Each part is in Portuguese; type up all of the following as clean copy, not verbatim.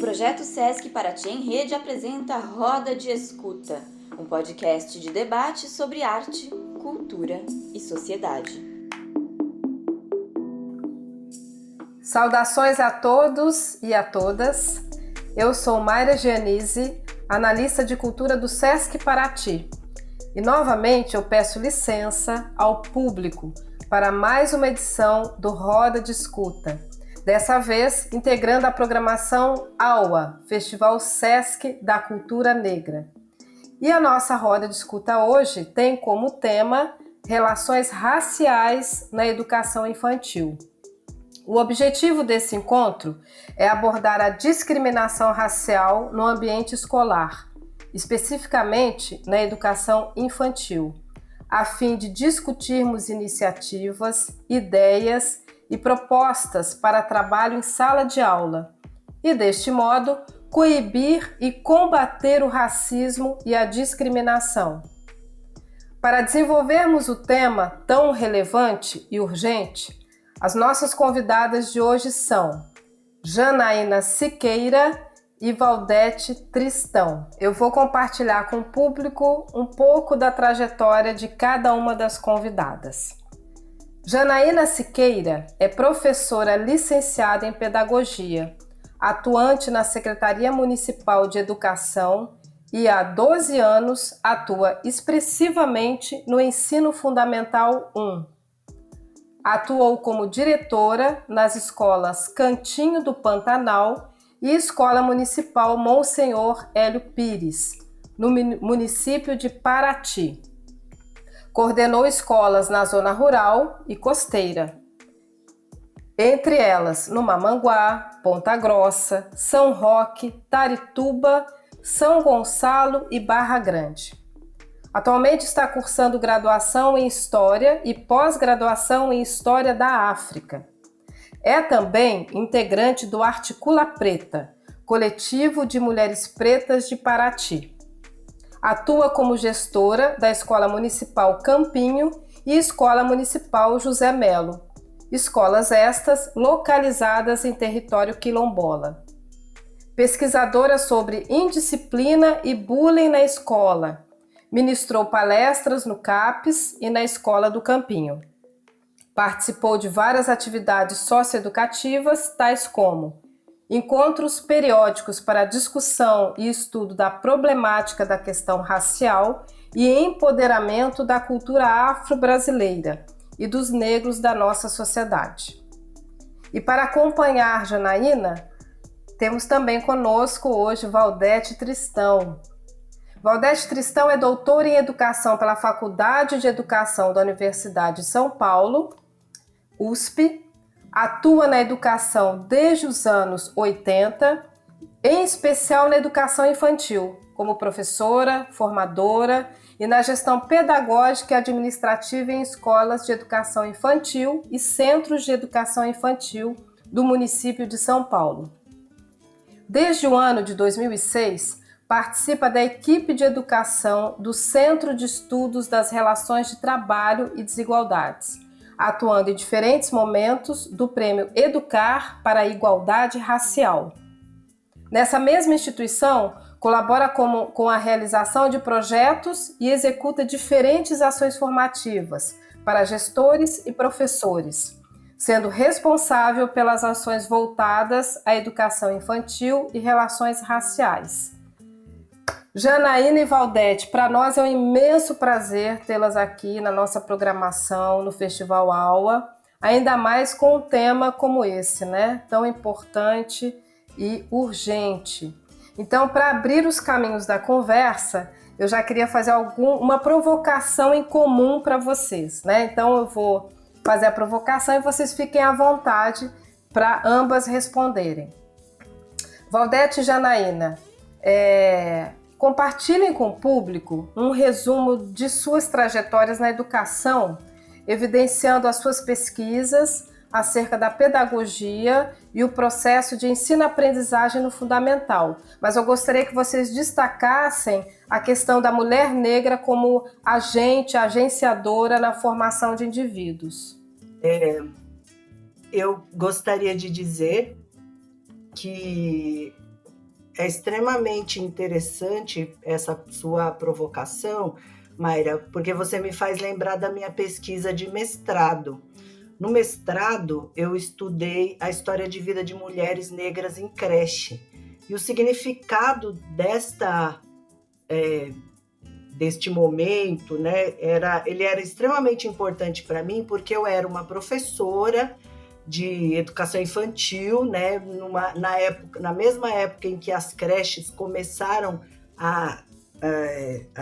Projeto Sesc Paraty em Rede apresenta Roda de Escuta, um podcast de debate sobre arte, cultura e sociedade. Saudações a todos e a todas. Eu sou Mayra Gianise, analista de cultura do Sesc Paraty. E novamente eu peço licença ao público para mais uma edição do Roda de Escuta. Dessa vez, integrando a programação AUA, Festival Sesc da Cultura Negra. E a nossa roda de escuta hoje tem como tema relações raciais na educação infantil. O objetivo desse encontro é abordar a discriminação racial no ambiente escolar, especificamente na educação infantil, a fim de discutirmos iniciativas, ideias e propostas para trabalho em sala de aula e, deste modo, coibir e combater o racismo e a discriminação. Para desenvolvermos o tema tão relevante e urgente, as nossas convidadas de hoje são Janaína Siqueira e Valdete Tristão. Eu vou compartilhar com o público um pouco da trajetória de cada uma das convidadas. Janaína Siqueira é professora licenciada em Pedagogia, atuante na Secretaria Municipal de Educação e há 12 anos atua expressivamente no Ensino Fundamental 1. Atuou como diretora nas escolas Cantinho do Pantanal e Escola Municipal Monsenhor Hélio Pires, no município de Paraty. Coordenou escolas na zona rural e costeira, entre elas no Mamanguá, Ponta Grossa, São Roque, Taituba, São Gonçalo e Barra Grande. Atualmente está cursando graduação em História e pós-graduação em História da África. É também integrante do Articula Preta, coletivo de mulheres pretas de Paraty. Atua como gestora da Escola Municipal Campinho e Escola Municipal José Melo, escolas estas localizadas em território quilombola. Pesquisadora sobre indisciplina e bullying na escola, ministrou palestras no CAPES e na Escola do Campinho. Participou de várias atividades socioeducativas, tais como encontros periódicos para discussão e estudo da problemática da questão racial e empoderamento da cultura afro-brasileira e dos negros da nossa sociedade. E para acompanhar Janaína, temos também conosco hoje Valdete Tristão. Valdete Tristão é doutora em Educação pela Faculdade de Educação da Universidade de São Paulo, USP, atua na educação desde os anos 80, em especial na educação infantil, como professora, formadora e na gestão pedagógica e administrativa em escolas de educação infantil e centros de educação infantil do município de São Paulo. Desde o ano de 2006, participa da equipe de educação do Centro de Estudos das Relações de Trabalho e Desigualdades, atuando em diferentes momentos do Prêmio Educar para a Igualdade Racial. Nessa mesma instituição, colabora com a realização de projetos e executa diferentes ações formativas para gestores e professores, sendo responsável pelas ações voltadas à educação infantil e relações raciais. Janaína e Valdete, para nós é um imenso prazer tê-las aqui na nossa programação no Festival AUA, ainda mais com um tema como esse, né? Tão importante e urgente. Então, para abrir os caminhos da conversa, eu já queria fazer uma provocação em comum para vocês, né? Então, eu vou fazer a provocação e vocês fiquem à vontade para ambas responderem. Valdete e Janaína, compartilhem com o público um resumo de suas trajetórias na educação, evidenciando as suas pesquisas acerca da pedagogia e o processo de ensino-aprendizagem no fundamental. Mas eu gostaria que vocês destacassem a questão da mulher negra como agenciadora na formação de indivíduos. Eu gostaria de dizer que é extremamente interessante essa sua provocação, Mayra, porque você me faz lembrar da minha pesquisa de mestrado. No mestrado, eu estudei a história de vida de mulheres negras em creche. E o significado deste momento, né, ele era extremamente importante para mim, porque eu era uma professora de educação infantil, né, na mesma época em que as creches começaram a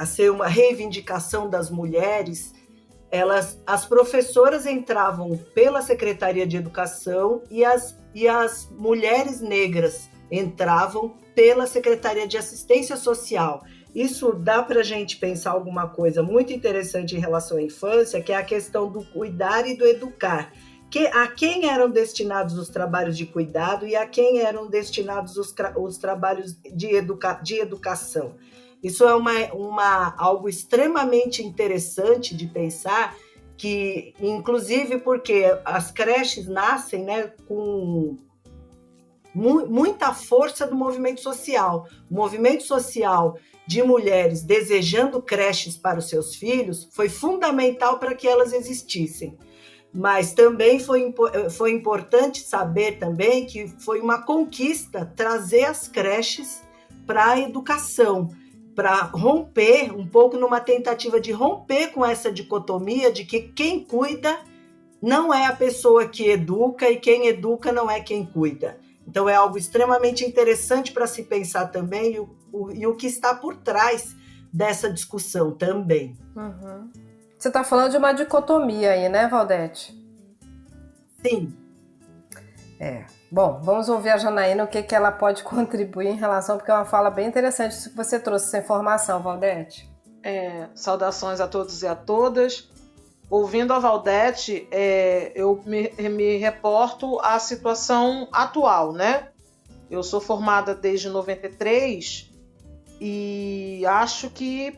ser uma reivindicação das mulheres. As professoras entravam pela Secretaria de Educação e as mulheres negras entravam pela Secretaria de Assistência Social. Isso dá para a gente pensar alguma coisa muito interessante em relação à infância, que é a questão do cuidar e do educar. A quem eram destinados os trabalhos de cuidado e a quem eram destinados os trabalhos de educação. Isso é algo extremamente interessante de pensar, que, inclusive porque as creches nascem, né, com muita força do movimento social. O movimento social de mulheres desejando creches para os seus filhos foi fundamental para que elas existissem. Mas também foi importante saber também que foi uma conquista trazer as creches para a educação, para romper um pouco, numa tentativa de romper com essa dicotomia de que quem cuida não é a pessoa que educa e quem educa não é quem cuida. Então é algo extremamente interessante para se pensar também e o que está por trás dessa discussão também. Uhum. Você está falando de uma dicotomia aí, né, Valdete? Sim. Bom, vamos ouvir a Janaína, o que ela pode contribuir em relação, porque é uma fala bem interessante isso que você trouxe, essa informação, Valdete. Saudações a todos e a todas. Ouvindo a Valdete, eu me reporto à situação atual, né? Eu sou formada desde 93 e acho que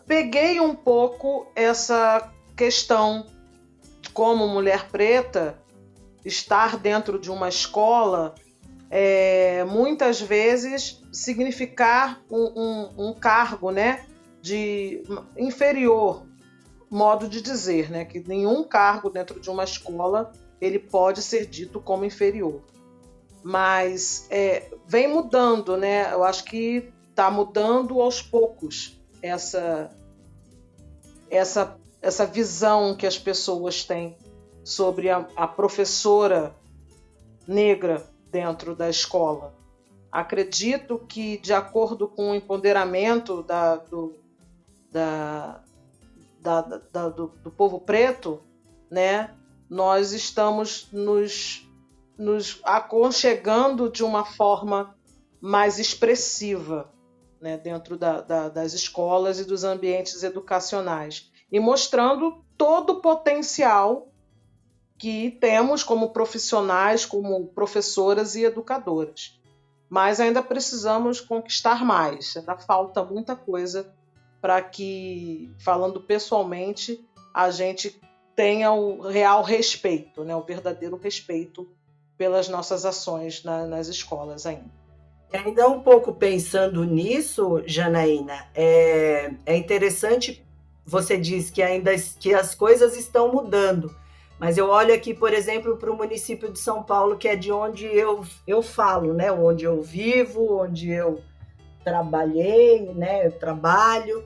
peguei um pouco essa questão de como mulher preta estar dentro de uma escola, muitas vezes significar um cargo, né, de inferior, modo de dizer, né, que nenhum cargo dentro de uma escola ele pode ser dito como inferior. Mas vem mudando, né? Eu acho que está mudando aos poucos essa visão que as pessoas têm sobre a professora negra dentro da escola. Acredito que, de acordo com o empoderamento do povo preto, né, nós estamos nos aconchegando de uma forma mais expressiva, né, dentro das escolas e dos ambientes educacionais, e mostrando todo o potencial que temos como profissionais, como professoras e educadoras. Mas ainda precisamos conquistar mais, ainda falta muita coisa para que, falando pessoalmente, a gente tenha o real respeito, né, o verdadeiro respeito pelas nossas ações nas escolas ainda. Ainda um pouco pensando nisso, Janaína, é interessante, você diz que as coisas estão mudando, mas eu olho aqui, por exemplo, para o município de São Paulo, que é de onde eu falo, né, onde eu vivo, onde eu trabalhei, né, eu trabalho.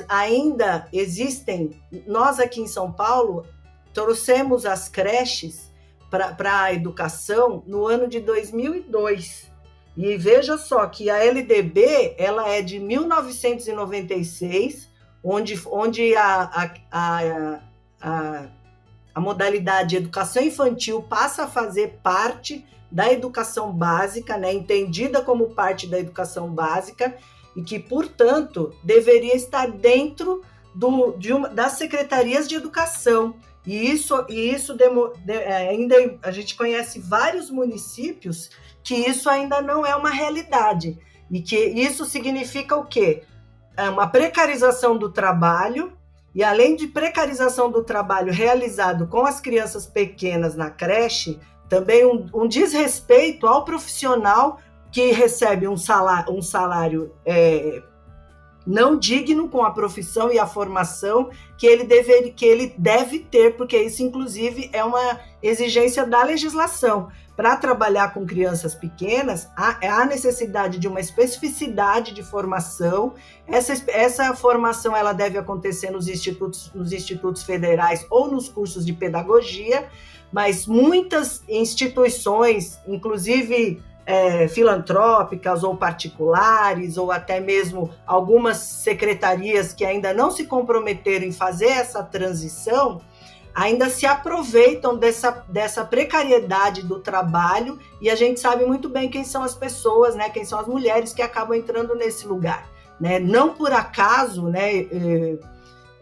Ainda existem, nós aqui em São Paulo trouxemos as creches para a educação no ano de 2002. E veja só que a LDB ela é de 1996, onde a modalidade educação infantil passa a fazer parte da educação básica, né, entendida como parte da educação básica, e que, portanto, deveria estar dentro das secretarias de educação. E isso ainda a gente conhece vários municípios que isso ainda não é uma realidade. E que isso significa o quê? Uma precarização do trabalho, e além de precarização do trabalho realizado com as crianças pequenas na creche, também um desrespeito ao profissional que recebe um salário não digno com a profissão e a formação que ele deve ter, porque isso, inclusive, é uma exigência da legislação. Para trabalhar com crianças pequenas, há necessidade de uma especificidade de formação. Essa formação ela deve acontecer nos institutos federais ou nos cursos de pedagogia, mas muitas instituições, inclusive filantrópicas ou particulares, ou até mesmo algumas secretarias que ainda não se comprometeram em fazer essa transição, ainda se aproveitam dessa precariedade do trabalho, e a gente sabe muito bem quem são as pessoas, né, quem são as mulheres que acabam entrando nesse lugar, né? Não por acaso, né,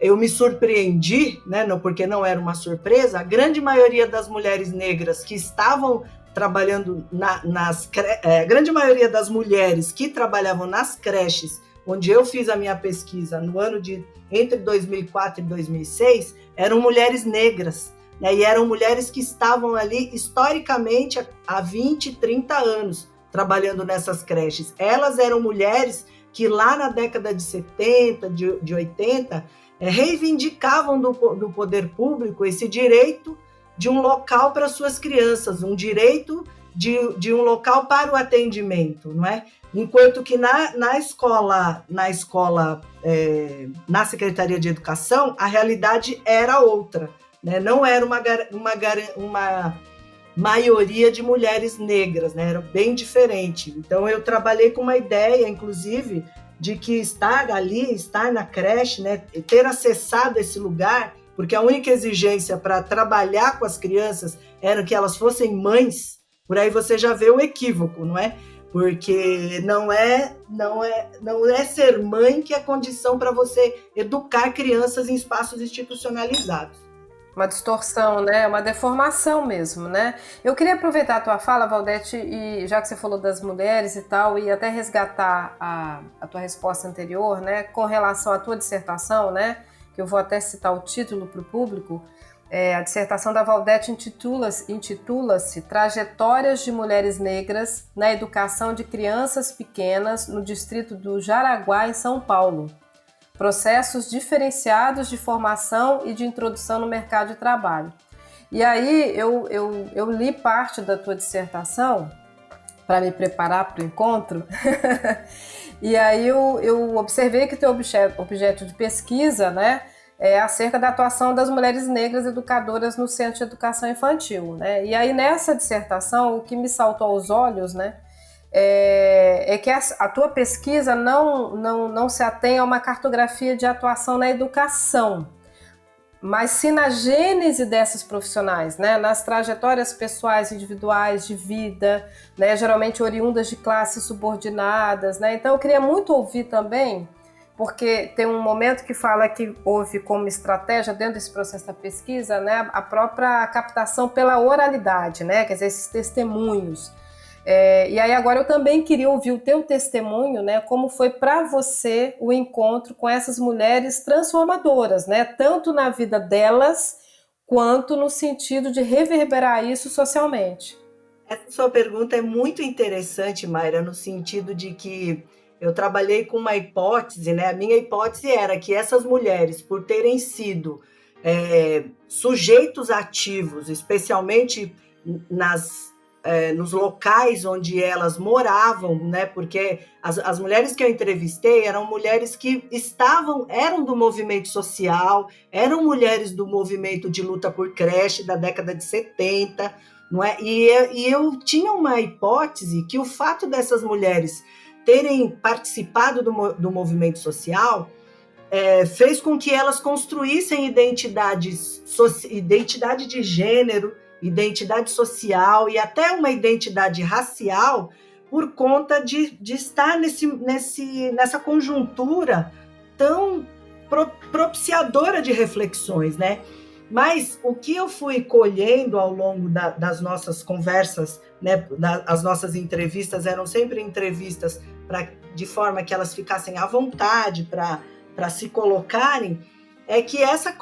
eu me surpreendi, né, porque não era uma surpresa, a grande maioria das mulheres negras que estavam trabalhando a grande maioria das mulheres que trabalhavam nas creches, onde eu fiz a minha pesquisa no ano entre 2004 e 2006, eram mulheres negras, né? E eram mulheres que estavam ali historicamente há 20, 30 anos trabalhando nessas creches. Elas eram mulheres que lá na década de 70, de 80, reivindicavam do poder público esse direito de um local para suas crianças, um direito de um local para o atendimento, não é? Enquanto que na Secretaria de Educação, a realidade era outra, né? Não era uma maioria de mulheres negras, né? Era bem diferente. Então, eu trabalhei com uma ideia, inclusive, de que estar ali, estar na creche, né? Ter acessado esse lugar, porque a única exigência para trabalhar com as crianças era que elas fossem mães. Por aí você já vê o equívoco, não é? Porque não é ser mãe que é condição para você educar crianças em espaços institucionalizados. Uma distorção, né? Uma deformação mesmo, né? Eu queria aproveitar a tua fala, Valdete, e já que você falou das mulheres e tal, e até resgatar a tua resposta anterior, né? Com relação à tua dissertação, né? Que eu vou até citar o título para o público. A dissertação da Valdete intitula-se Trajetórias de Mulheres Negras na Educação de Crianças Pequenas no Distrito do Jaraguá, em São Paulo. Processos diferenciados de formação e de introdução no mercado de trabalho. E aí eu li parte da tua dissertação para me preparar para o encontro. E aí eu observei que teu objeto de pesquisa, né, é acerca da atuação das mulheres negras educadoras no Centro de Educação Infantil, né? E aí nessa dissertação o que me saltou aos olhos, né, é que a tua pesquisa não se atém a uma cartografia de atuação na educação, mas sim na gênese dessas profissionais, né? Nas trajetórias pessoais, individuais, de vida, né? Geralmente oriundas de classes subordinadas, né? Então eu queria muito ouvir também, porque tem um momento que fala que houve como estratégia dentro desse processo da pesquisa, né, a própria captação pela oralidade, né? Quer dizer, esses testemunhos. E aí agora eu também queria ouvir o teu testemunho, né, como foi para você o encontro com essas mulheres transformadoras, né, tanto na vida delas quanto no sentido de reverberar isso socialmente. Essa sua pergunta é muito interessante, Mayra, no sentido de que eu trabalhei com uma hipótese, né? A minha hipótese era que essas mulheres, por terem sido sujeitos ativos, especialmente nos locais onde elas moravam, né? Porque as mulheres que eu entrevistei eram mulheres que eram do movimento social, eram mulheres do movimento de luta por creche da década de 70, não é? E eu tinha uma hipótese que o fato dessas mulheres terem participado do movimento social fez com que elas construíssem identidade de gênero, identidade social e até uma identidade racial por conta de estar nessa conjuntura tão propiciadora de reflexões, né? Mas o que eu fui colhendo ao longo das nossas conversas, né, as nossas entrevistas eram sempre entrevistas de forma que elas ficassem à vontade para se colocarem, é que esta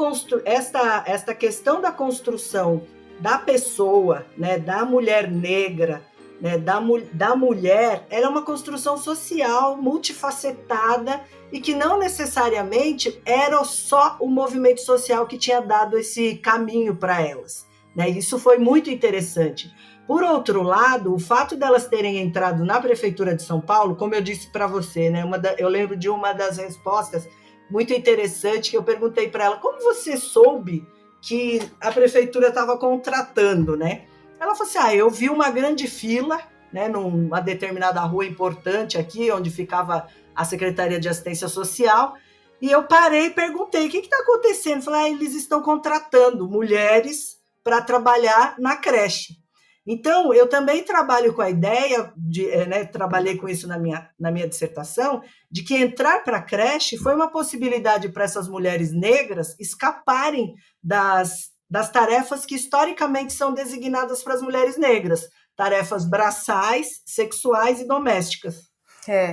questão da construção da pessoa, né, da mulher negra, né, da mulher, era uma construção social multifacetada e que não necessariamente era só o movimento social que tinha dado esse caminho para elas, né? Isso foi muito interessante. Por outro lado, o fato delas terem entrado na Prefeitura de São Paulo, como eu disse para você, né, eu lembro de uma das respostas muito interessante que eu perguntei para ela: como você soube que a Prefeitura estava contratando, né? Ela falou assim: eu vi uma grande fila, né, numa determinada rua importante aqui, onde ficava a Secretaria de Assistência Social, e eu parei e perguntei: o que está acontecendo? Falei: eles estão contratando mulheres para trabalhar na creche. Então, eu também trabalho com a ideia, trabalhei com isso na minha dissertação, de que entrar para a creche foi uma possibilidade para essas mulheres negras escaparem das tarefas que historicamente são designadas para as mulheres negras, tarefas braçais, sexuais e domésticas.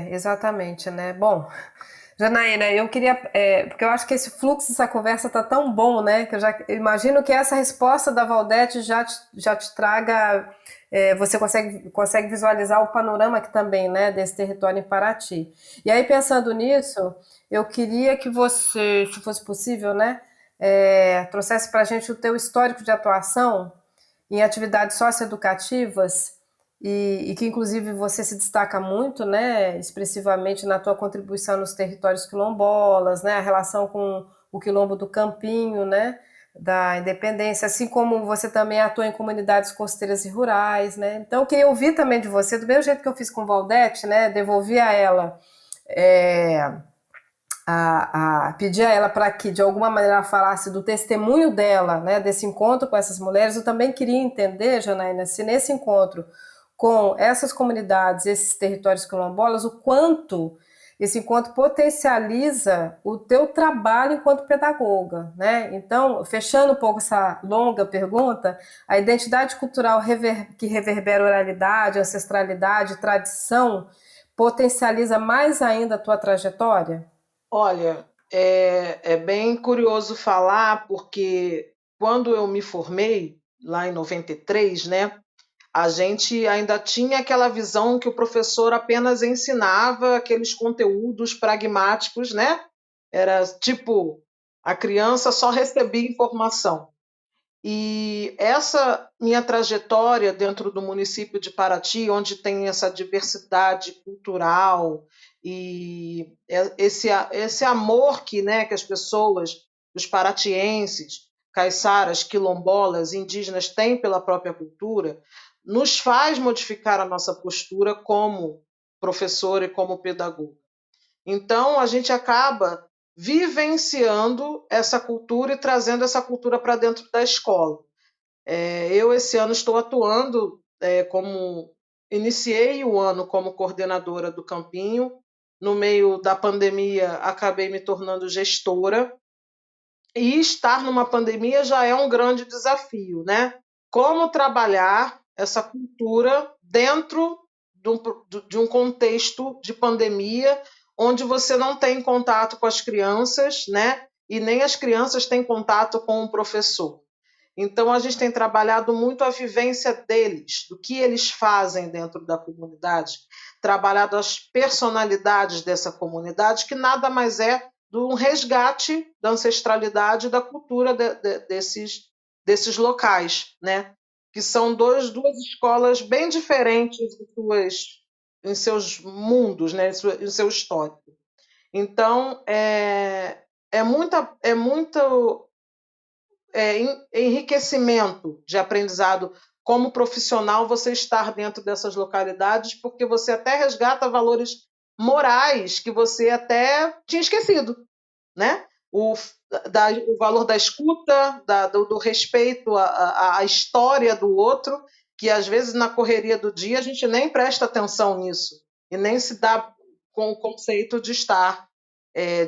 Exatamente, né? Bom, Janaína, eu queria, porque eu acho que esse fluxo dessa conversa tá tão bom, né? Que eu já imagino que essa resposta da Valdete já te traga, você consegue visualizar o panorama aqui também, né? Desse território em Paraty. E aí, pensando nisso, eu queria que você, se fosse possível, né? Trouxesse para a gente o teu histórico de atuação em atividades socioeducativas, e que inclusive você se destaca muito, né, expressivamente na tua contribuição nos territórios quilombolas, né, a relação com o quilombo do Campinho, né, da Independência, assim como você também atua em comunidades costeiras e rurais, né. Então eu queria ouvir também de você, do mesmo jeito que eu fiz com Valdete, né, devolvi a ela, pedir a ela para que de alguma maneira ela falasse do testemunho dela, né, desse encontro com essas mulheres. Eu também queria entender, Janaína, se nesse encontro com essas comunidades, esses territórios quilombolas, o quanto esse encontro potencializa o teu trabalho enquanto pedagoga, né? Então, fechando um pouco essa longa pergunta, a identidade cultural que reverbera oralidade, ancestralidade, tradição, potencializa mais ainda a tua trajetória? Olha, é bem curioso falar, porque quando eu me formei, lá em 93, né, a gente ainda tinha aquela visão que o professor apenas ensinava aqueles conteúdos pragmáticos, né? Era tipo, a criança só recebia informação. E essa minha trajetória dentro do município de Paraty, onde tem essa diversidade cultural e esse amor que as pessoas, os paratienses, caiçaras, quilombolas, indígenas têm pela própria cultura, nos faz modificar a nossa postura como professor e como pedagogo. Então, a gente acaba vivenciando essa cultura e trazendo essa cultura para dentro da escola. Eu, esse ano, estou atuando iniciei o ano como coordenadora do Campinho. No meio da pandemia, acabei me tornando gestora. E estar numa pandemia já é um grande desafio, né? Como trabalhar essa cultura dentro de um contexto de pandemia, onde você não tem contato com as crianças, né? E nem as crianças têm contato com o professor. Então, a gente tem trabalhado muito a vivência deles, do que eles fazem dentro da comunidade, trabalhado as personalidades dessa comunidade, que nada mais é do um resgate da ancestralidade e da cultura desses locais, né? Que são duas escolas bem diferentes em seus mundos, né? Em seu histórico. Então, é muito enriquecimento de aprendizado como profissional você estar dentro dessas localidades, porque você até resgata valores morais que você até tinha esquecido, né? O valor da escuta, do respeito à história do outro, que às vezes na correria do dia a gente nem presta atenção nisso e nem se dá com o conceito de estar,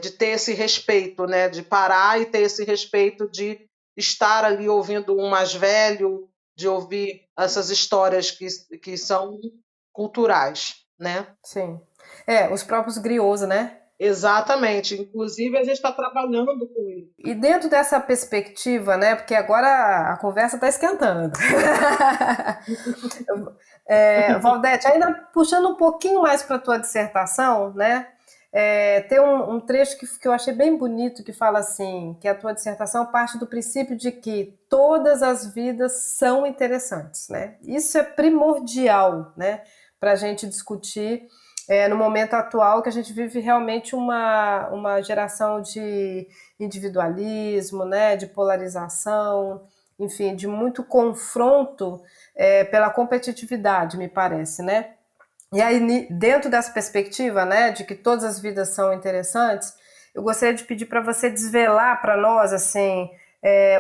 de ter esse respeito, né? De parar e ter esse respeito de estar ali ouvindo um mais velho, de ouvir essas histórias que são culturais, né? Sim. Os próprios griots, né? Exatamente. Inclusive, a gente está trabalhando com isso. E dentro dessa perspectiva, né, porque agora a conversa está esquentando. Valdete, ainda puxando um pouquinho mais para a tua dissertação, né, tem um trecho que eu achei bem bonito, que fala assim, que a tua dissertação parte do princípio de que todas as vidas são interessantes, né? Isso é primordial, né, para a gente discutir no momento atual, que a gente vive realmente uma geração de individualismo, né, de polarização, enfim, de muito confronto pela competitividade, me parece, né? E aí, dentro dessa perspectiva, né, de que todas as vidas são interessantes, eu gostaria de pedir para você desvelar para nós, assim,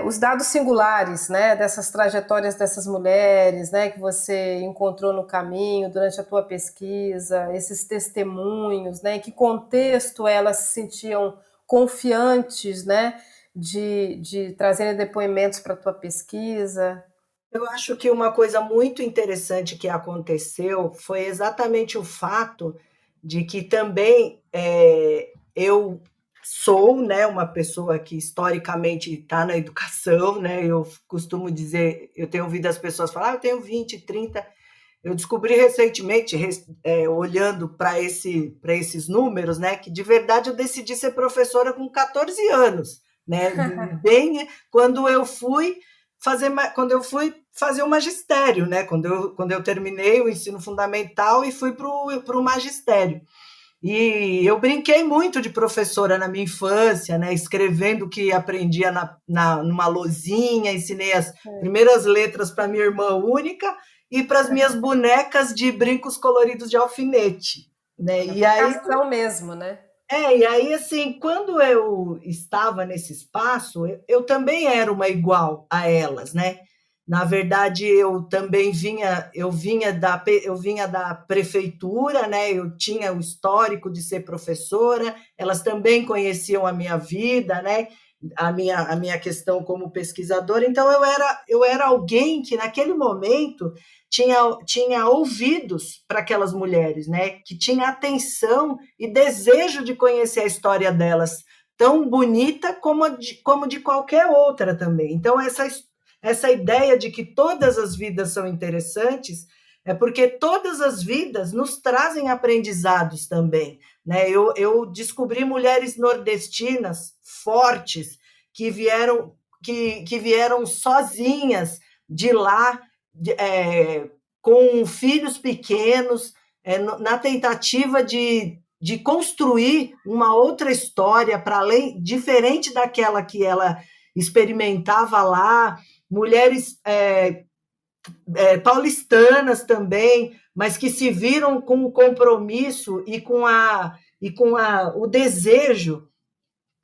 os dados singulares, né, dessas trajetórias dessas mulheres, né, que você encontrou no caminho durante a tua pesquisa, esses testemunhos, né, em que contexto elas se sentiam confiantes, né, de trazerem depoimentos para a tua pesquisa. Eu acho que uma coisa muito interessante que aconteceu foi exatamente o fato de que também eu sou, né, uma pessoa que historicamente está na educação, né? Eu costumo dizer, eu tenho ouvido as pessoas falar, eu tenho 20, 30. Eu descobri recentemente, olhando para esses números, né, que de verdade eu decidi ser professora com 14 anos, né? Bem quando eu fui fazer o magistério, né? Quando eu terminei o ensino fundamental e fui para o magistério. E eu brinquei muito de professora na minha infância, né? Escrevendo o que aprendia numa lousinha, ensinei as primeiras letras para minha irmã única e para as minhas bonecas de brincos coloridos de alfinete, né? E aí mesmo, né? E aí, assim, quando eu estava nesse espaço, eu também era uma igual a elas, né? Na verdade, eu também vinha da prefeitura, né? Eu tinha o histórico de ser professora, elas também conheciam a minha vida, né? A minha questão como pesquisadora. Então, eu era alguém que, naquele momento, tinha ouvidos para aquelas mulheres, né? Que tinha atenção e desejo de conhecer a história delas, tão bonita como de qualquer outra também. Então, essa ideia de que todas as vidas são interessantes é porque todas as vidas nos trazem aprendizados também, né? Eu descobri mulheres nordestinas fortes que vieram sozinhas de lá, com filhos pequenos, na tentativa de construir uma outra história para além, diferente daquela que ela experimentava lá. Mulheres paulistanas também, mas que se viram com o compromisso e com o desejo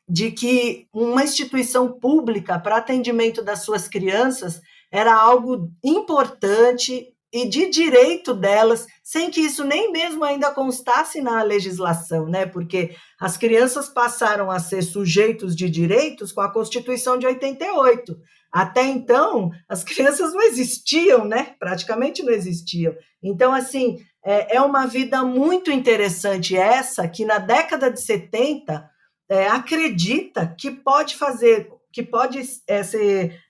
de que uma instituição pública para atendimento das suas crianças era algo importante e de direito delas, sem que isso nem mesmo ainda constasse na legislação, né? Porque as crianças passaram a ser sujeitos de direitos com a Constituição de 88. Até então, as crianças não existiam, né? Praticamente não existiam. Então, assim, é uma vida muito interessante essa, que na década de 70 acredita que pode ser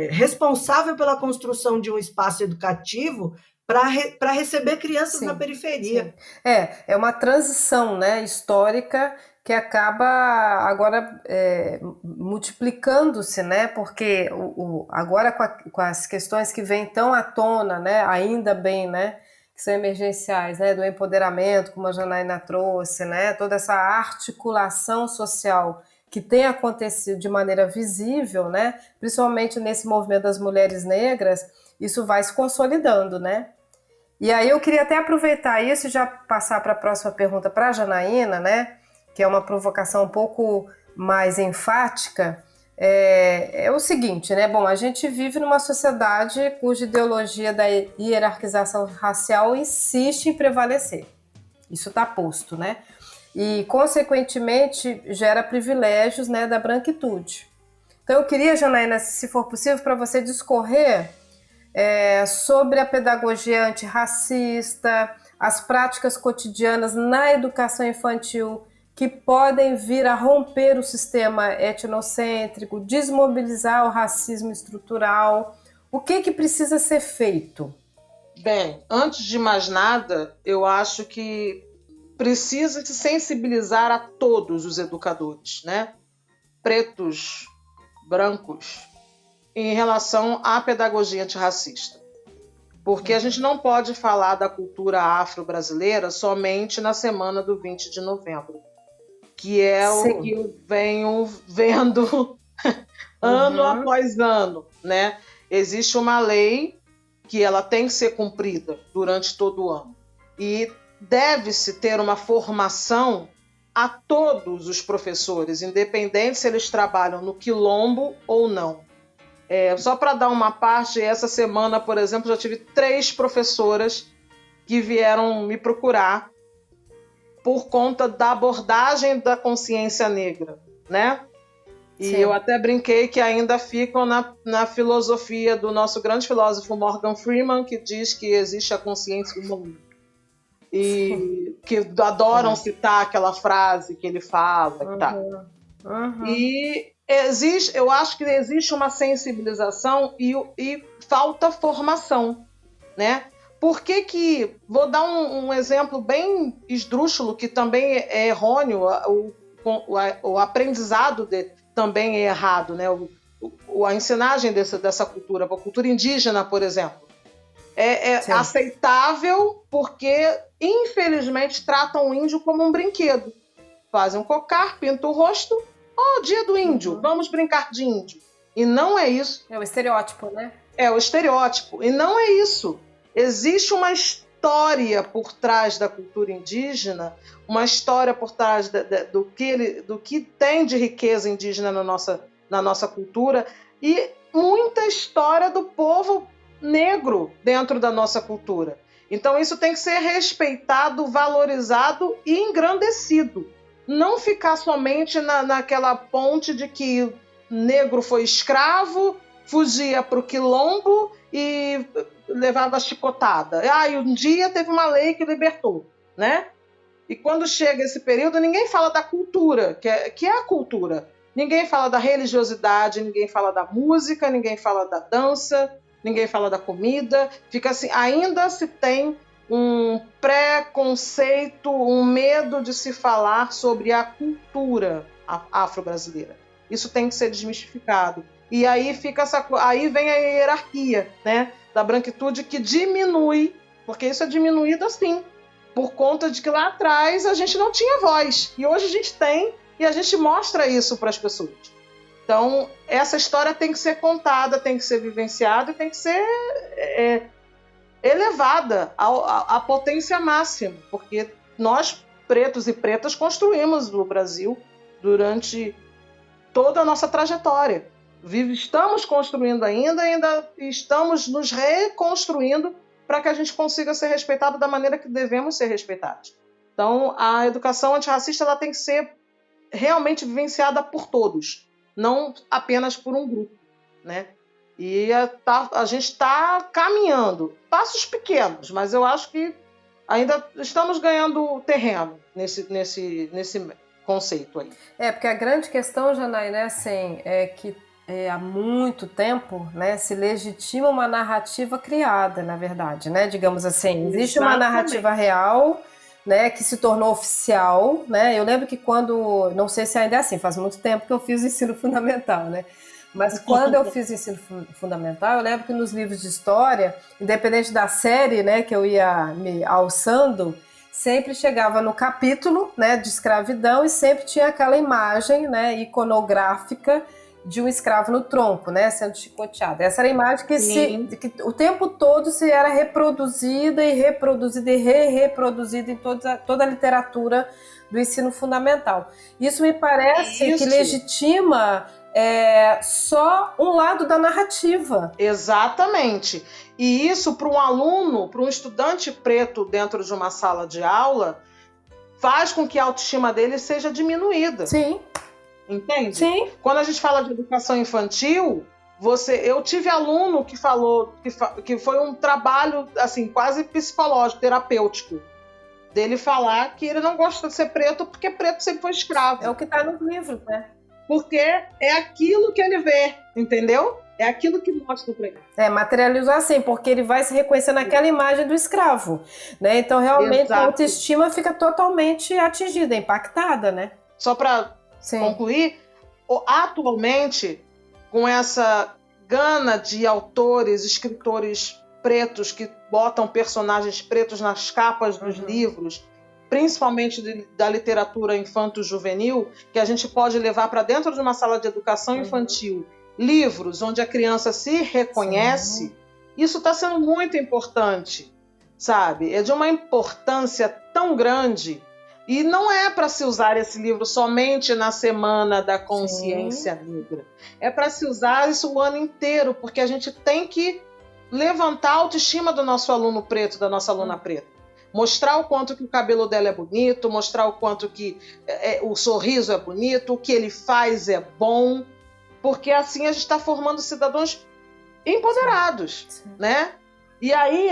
responsável pela construção de um espaço educativo para receber crianças na periferia. Sim. É uma transição, né, histórica que acaba agora multiplicando-se, né, porque agora com as questões que vêm tão à tona, né, ainda bem, né, que são emergenciais, né, do empoderamento, como a Janaína trouxe, né, toda essa articulação social que tem acontecido de maneira visível, né, principalmente nesse movimento das mulheres negras, isso vai se consolidando, né. E aí eu queria até aproveitar isso e já passar para a próxima pergunta para a Janaína, né, que é uma provocação um pouco mais enfática. É o seguinte, né? Bom, a gente vive numa sociedade cuja ideologia da hierarquização racial insiste em prevalecer. Isso está posto, né? E, consequentemente, gera privilégios, né, da branquitude. Então, eu queria, Janaína, se for possível, para você discorrer sobre a pedagogia antirracista, as práticas cotidianas na educação infantil que podem vir a romper o sistema etnocêntrico, desmobilizar o racismo estrutural? O que precisa ser feito? Bem, antes de mais nada, eu acho que precisa se sensibilizar a todos os educadores, né? Pretos, brancos, em relação à pedagogia antirracista. Porque a gente não pode falar da cultura afro-brasileira somente na semana do 20 de novembro, que é Sim. o que eu venho vendo ano após ano, né? Existe uma lei que ela tem que ser cumprida durante todo o ano. E deve-se ter uma formação a todos os professores, independente se eles trabalham no quilombo ou não. Só para dar uma parte, essa semana, por exemplo, já tive 3 professoras que vieram me procurar por conta da abordagem da consciência negra, né? E Sim. eu até brinquei que ainda ficam na filosofia do nosso grande filósofo Morgan Freeman, que diz que existe a consciência humana. E que adoram citar aquela frase que ele fala. Tá. E eu acho que existe uma sensibilização e falta formação, né? Por que vou dar um exemplo bem esdrúxulo, que também é errôneo, o aprendizado também é errado, né? A ensinagem dessa cultura, a cultura indígena, por exemplo, é aceitável porque, infelizmente, tratam o índio como um brinquedo. Fazem um cocar, pintam o rosto, dia do índio, vamos brincar de índio. E não é isso. É o estereótipo, né? É o estereótipo. E não é isso. Existe uma história por trás da cultura indígena, uma história por trás do que tem de riqueza indígena na nossa cultura e muita história do povo negro dentro da nossa cultura. Então isso tem que ser respeitado, valorizado e engrandecido. Não ficar somente naquela ponte de que negro foi escravo, fugia para o quilombo e levava chicotada. E um dia teve uma lei que libertou, né? E quando chega esse período, ninguém fala da cultura, que é a cultura. Ninguém fala da religiosidade, ninguém fala da música, ninguém fala da dança, ninguém fala da comida. Fica assim, ainda se tem um preconceito, um medo de se falar sobre a cultura afro-brasileira. Isso tem que ser desmistificado. E aí aí vem a hierarquia, né, da branquitude, que diminui, porque isso é diminuído assim, por conta de que lá atrás a gente não tinha voz. E hoje a gente tem, e a gente mostra isso para as pessoas. Então, essa história tem que ser contada, tem que ser vivenciada, tem que ser elevada à potência máxima, porque nós, pretos e pretas, construímos o Brasil durante toda a nossa trajetória. Estamos construindo ainda estamos nos reconstruindo para que a gente consiga ser respeitado da maneira que devemos ser respeitados. Então, a educação antirracista ela tem que ser realmente vivenciada por todos, não apenas por um grupo, né? E a gente está caminhando, passos pequenos, mas eu acho que ainda estamos ganhando terreno nesse conceito aí. Porque a grande questão, Janaína, né, assim, é que há muito tempo, né, se legitima uma narrativa criada, na verdade, né? Digamos assim, existe uma narrativa real, né, que se tornou oficial, né? Eu lembro que não sei se ainda é assim, faz muito tempo que eu fiz o ensino fundamental, né? Mas quando eu fiz o ensino fundamental, eu lembro que nos livros de história, independente da série, né, que eu ia me alçando, sempre chegava no capítulo, né, de escravidão e sempre tinha aquela imagem, né, iconográfica de um escravo no tronco, né, sendo chicoteado. Essa era a imagem que o tempo todo se era reproduzida e reproduzida e reproduzida em toda a literatura do ensino fundamental. Isso me parece que legitima só um lado da narrativa. Exatamente. E isso, para um aluno, para um estudante preto dentro de uma sala de aula, faz com que a autoestima dele seja diminuída. Sim. Entende? Sim. Quando a gente fala de educação infantil, eu tive aluno que falou que foi um trabalho assim, quase psicológico, terapêutico. dele falar que ele não gosta de ser preto porque preto sempre foi escravo. É o que está nos livros, né? Porque é aquilo que ele vê, entendeu? É aquilo que mostra para ele. Materializar assim, porque ele vai se reconhecer naquela imagem do escravo, né? Então, realmente, Exato. a autoestima fica totalmente atingida, impactada, né? Só para concluir, atualmente, com essa gana de autores, escritores pretos que botam personagens pretos nas capas dos livros, principalmente da literatura infanto-juvenil, que a gente pode levar para dentro de uma sala de educação infantil, livros onde a criança se reconhece, isso está sendo muito importante, sabe? É de uma importância tão grande. E não é para se usar esse livro somente na Semana da Consciência Negra. É para se usar isso o ano inteiro, porque a gente tem que levantar a autoestima do nosso aluno preto, da nossa aluna preta. Mostrar o quanto que o cabelo dela é bonito, mostrar o quanto que o sorriso é bonito, o que ele faz é bom, porque assim a gente está formando cidadãos empoderados, né? E aí,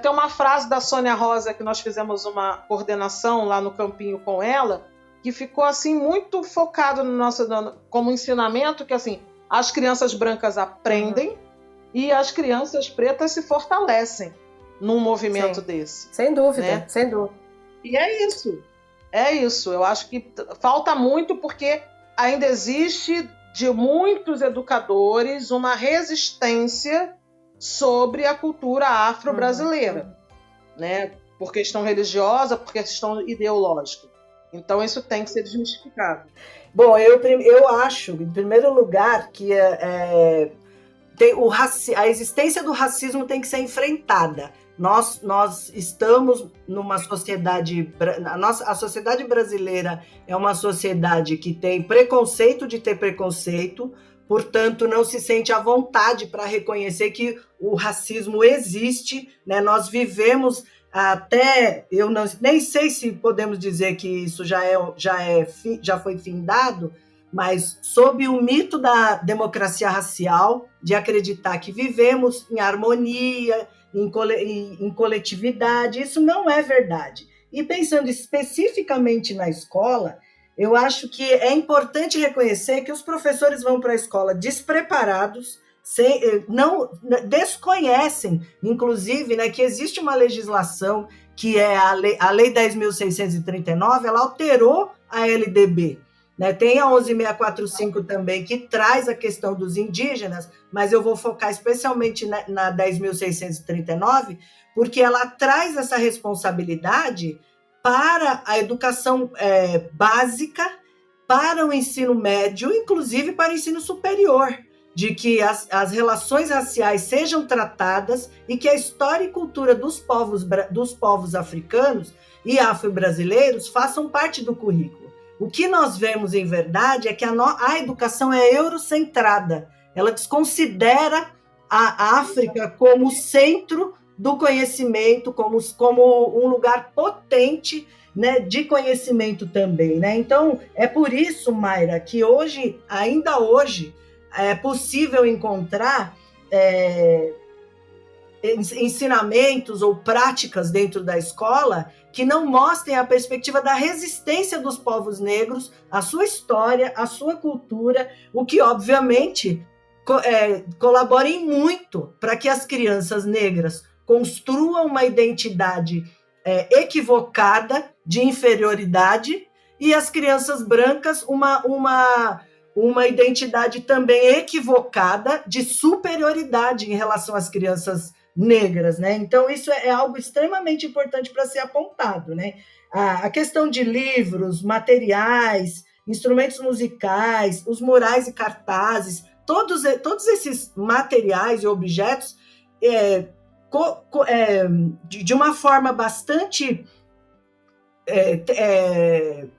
tem uma frase da Sônia Rosa, que nós fizemos uma coordenação lá no campinho com ela, que ficou assim muito focado no nosso como ensinamento, que assim, as crianças brancas aprendem e as crianças pretas se fortalecem num movimento desse. Sem dúvida, né? Sem dúvida. E é isso. Eu acho que falta muito, porque ainda existe de muitos educadores uma resistência sobre a cultura afro-brasileira, né? Por questão religiosa, por questão ideológica. Então isso tem que ser desmistificado. Bom, eu acho, em primeiro lugar, que a existência do racismo tem que ser enfrentada. Nós estamos numa sociedade... A sociedade brasileira é uma sociedade que tem preconceito de ter preconceito, portanto, não se sente à vontade para reconhecer que o racismo existe, né? Nós vivemos eu nem sei se podemos dizer que isso já foi findado, mas sob o mito da democracia racial, de acreditar que vivemos em harmonia, em coletividade, isso não é verdade. E pensando especificamente na escola, eu acho que é importante reconhecer que os professores vão para a escola despreparados, desconhecem, inclusive, né, que existe uma legislação que é a Lei 10.639, ela alterou a LDB. Né? Tem a 11.645 também, que traz a questão dos indígenas, mas eu vou focar especialmente na 10.639, porque ela traz essa responsabilidade para a educação básica, para o ensino médio, inclusive para o ensino superior, de que as relações raciais sejam tratadas e que a história e cultura dos povos africanos e afro-brasileiros façam parte do currículo. O que nós vemos, em verdade, é que a educação é eurocentrada. Ela desconsidera a África como centro do conhecimento, como um lugar potente, né, de conhecimento também. Né? Então, é por isso, Mayra, que ainda hoje, é possível encontrar ensinamentos ou práticas dentro da escola que não mostrem a perspectiva da resistência dos povos negros, a sua história, a sua cultura, o que, obviamente, colabora muito para que as crianças negras construam uma identidade equivocada de inferioridade e as crianças brancas uma identidade também equivocada de superioridade em relação às crianças negras, né? Então, isso é algo extremamente importante para ser apontado, né? A questão de livros, materiais, instrumentos musicais, os murais e cartazes, todos esses materiais e objetos, de uma forma bastante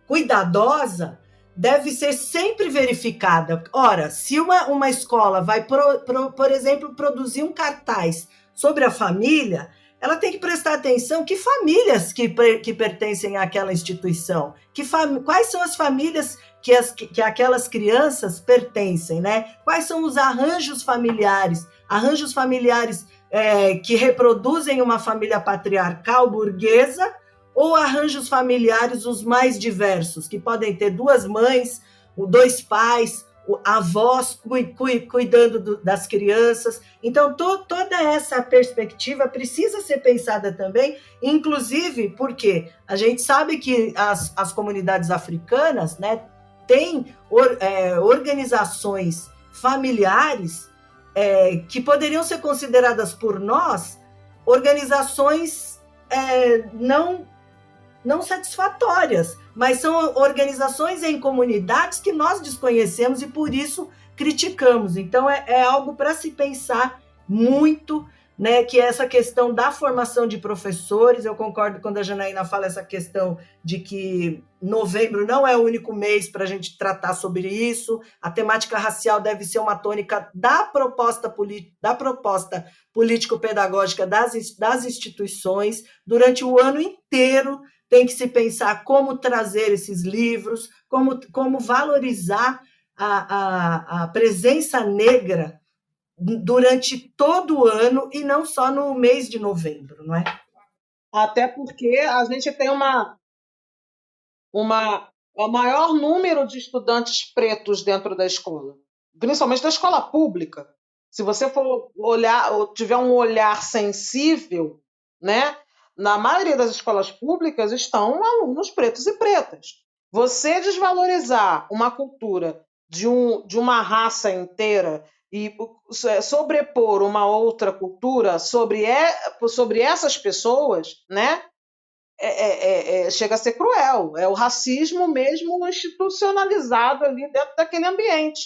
cuidadosa, deve ser sempre verificada. Ora, se uma escola vai, por exemplo, produzir um cartaz sobre a família, ela tem que prestar atenção que famílias que pertencem àquela instituição, quais são as famílias que aquelas crianças pertencem, né? Quais são os arranjos familiares que reproduzem uma família patriarcal burguesa ou arranjos familiares os mais diversos, que podem ter 2 mães, 2 pais, avós cuidando das crianças. Então, toda essa perspectiva precisa ser pensada também, inclusive porque a gente sabe que as comunidades africanas, né, têm organizações familiares que poderiam ser consideradas por nós organizações não satisfatórias, mas são organizações em comunidades que nós desconhecemos e por isso criticamos. Então é algo para se pensar muito, né, que é essa questão da formação de professores. Eu concordo quando a Janaína fala essa questão de que novembro não é o único mês para a gente tratar sobre isso. A temática racial deve ser uma tônica da proposta político-pedagógica das instituições. Durante o ano inteiro tem que se pensar como trazer esses livros, como valorizar a presença negra durante todo o ano e não só no mês de novembro, não é? Até porque a gente tem o maior número de estudantes pretos dentro da escola, principalmente da escola pública. Se você for olhar, ou tiver um olhar sensível, né, na maioria das escolas públicas estão alunos pretos e pretas. Você desvalorizar uma cultura de uma raça inteira e sobrepor uma outra cultura sobre essas pessoas, né? Chega a ser cruel. É o racismo mesmo institucionalizado ali dentro daquele ambiente.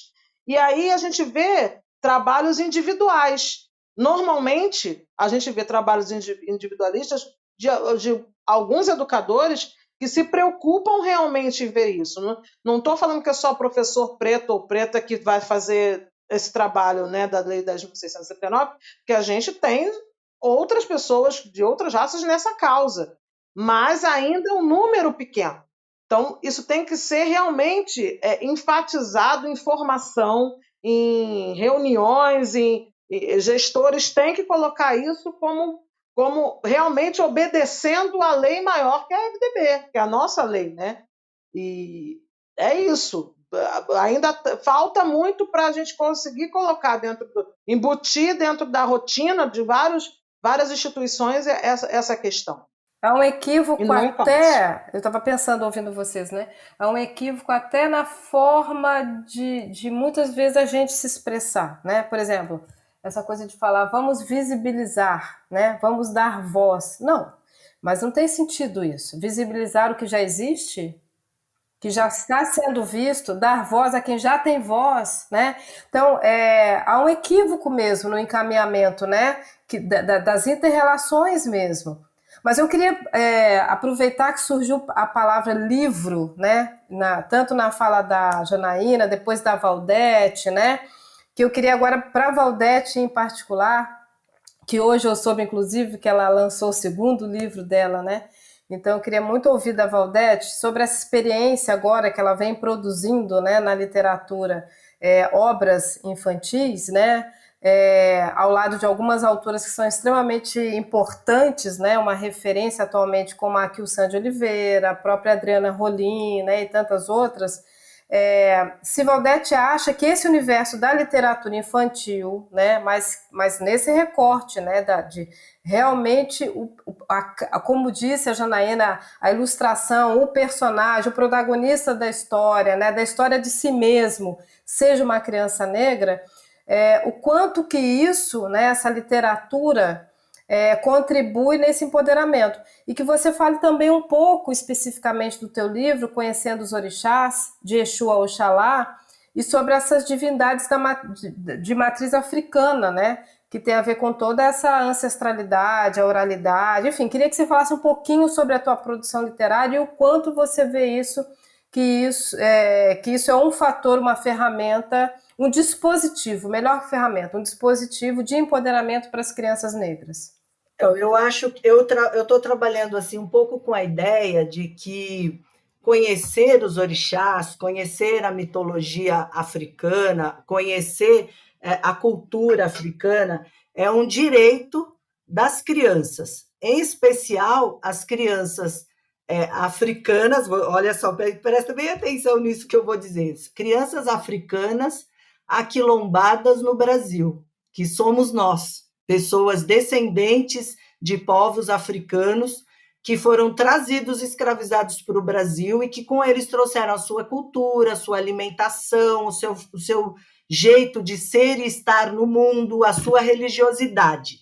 E aí a gente vê trabalhos individuais. Normalmente, a gente vê trabalhos individualistas de alguns educadores que se preocupam realmente em ver isso. Não estou falando que é só professor preto ou preta que vai fazer esse trabalho, né, da Lei 10.679, porque a gente tem outras pessoas de outras raças nessa causa, mas ainda é um número pequeno. Então, isso tem que ser realmente enfatizado em formação, em reuniões, gestores têm que colocar isso como realmente obedecendo à lei maior que é a FDB, que é a nossa lei, né? E é isso. Ainda falta muito para a gente conseguir colocar embutir dentro da rotina de várias instituições essa questão. Há um equívoco até, eu estava pensando ouvindo vocês, né? Há um equívoco até na forma de muitas vezes a gente se expressar, né? Por exemplo, essa coisa de falar, vamos visibilizar, né? Vamos dar voz. Não, mas não tem sentido isso. Visibilizar o que já existe, que já está sendo visto, dar voz a quem já tem voz, né? Então, há um equívoco mesmo no encaminhamento, né? Das inter-relações mesmo. Mas eu queria aproveitar que surgiu a palavra livro, né? Tanto na fala da Janaína, depois da Valdete, né? Que eu queria agora, para a Valdete em particular, que hoje eu soube, inclusive, que ela lançou o 2º livro dela, né? Então, eu queria muito ouvir da Valdete sobre essa experiência agora que ela vem produzindo, né, na literatura, obras infantis, né? Ao lado de algumas autoras que são extremamente importantes, né, uma referência atualmente como a Kilsan de Oliveira, a própria Adriana Rolim, né, e tantas outras. Se Valdete acha que esse universo da literatura infantil, né, mas nesse recorte, né, de realmente, como disse a Janaína, a ilustração, o personagem, o protagonista da história, né, da história de si mesmo, seja uma criança negra, o quanto que isso, né, essa literatura contribui nesse empoderamento. E que você fale também um pouco especificamente do teu livro, Conhecendo os Orixás, de Exu a Oxalá, e sobre essas divindades de matriz africana, né, que tem a ver com toda essa ancestralidade, a oralidade, enfim, queria que você falasse um pouquinho sobre a tua produção literária e o quanto você vê que isso é um fator, uma ferramenta, um dispositivo, melhor que ferramenta, um dispositivo de empoderamento para as crianças negras. Então, eu acho que eu estou trabalhando assim um pouco com a ideia de que conhecer os orixás, conhecer a mitologia africana, conhecer a cultura africana é um direito das crianças, em especial as crianças africanas, olha só, presta bem atenção nisso que eu vou dizer, crianças africanas aquilombadas no Brasil, que somos nós, pessoas descendentes de povos africanos que foram trazidos escravizados para o Brasil e que com eles trouxeram a sua cultura, a sua alimentação, o seu jeito de ser e estar no mundo, a sua religiosidade.